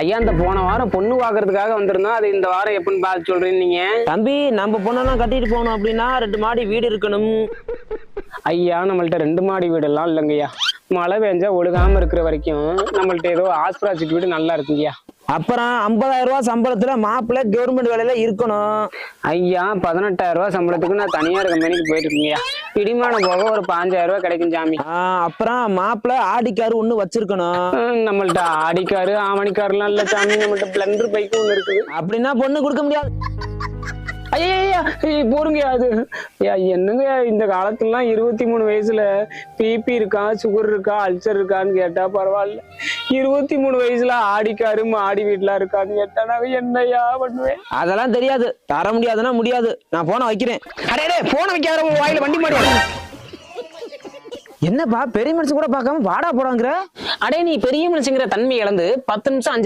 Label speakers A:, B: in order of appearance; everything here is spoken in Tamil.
A: ஐயா இந்த போன வாரம் பொண்ணு பாக்குறதுக்காக வந்திருந்தோம். அது இந்த வாரம் எப்படின்னு பார்த்து சொல்றீங்க நீங்க?
B: தம்பி நம்ம பொண்ணெல்லாம் கட்டிட்டு போகணும் அப்படின்னா 2 மாடி வீடு இருக்கணும்.
A: ஐயா நம்மள்ட்ட 2 மாடி வீடெல்லாம் இல்லைங்கய்யா. மழை பெஞ்சா ஒழுகாம இருக்கிற வரைக்கும் நம்மள்ட்ட ஏதோ ஆஸ்பிராசிட் வீடு நல்லா இருக்குங்கய்யா.
B: அப்புறம் 50,000 ரூபாய் சம்பளத்துல மாப்பிள்ளை கவர்மெண்ட் வேலையில இருக்கணும்.
A: ஐயா 18,000 ரூபாய் சம்பளத்துக்கு நான் தனியார் கம்பெனிக்கு போயிட்டு இருக்கீங்கய்யா. பிடிமானம் போக ஒரு 5,000 ரூபாய் கிடைக்கும் சாமி.
B: அப்புறம் மாப்பிள்ளை ஆடிக்காரு ஒண்ணு வச்சிருக்கணும்.
A: நம்மள்ட்ட ஆடிக்காரு ஆவணிக்காருலாம் இல்ல சாமி. நம்மள்ட்ட பிளண்டர் பைக்கு ஒண்ணு இருக்குது.
B: அப்படின்னா பொண்ணு கொடுக்க முடியாது.
A: ஐயா போருங்கய்யா. அது என்னங்க இந்த காலத்துலலாம் 23 வயசுல பிபி இருக்கா, சுகர் இருக்கா, அல்சர் இருக்கான்னு கேட்டா பரவாயில்ல. 23 வயசுல ஆடிக்காரு ஆடி வீட்டுல இருக்கான்னு கேட்டா நான் என்னையா பண்ணுவேன்?
B: அதெல்லாம் தெரியாது. தர முடியாதுன்னா முடியாது. நான் போன வைக்கிறேன்.
A: அடே போன வைக்காத வாயில வண்டி மாடி.
B: என்னப்பா பெரிய மனுஷன் கூட பார்க்காம வாடா போடாங்கிற?
A: அடே நீ பெரிய மனுஷங்கிற தன்மை இழந்து 10 நிமிஷம் 5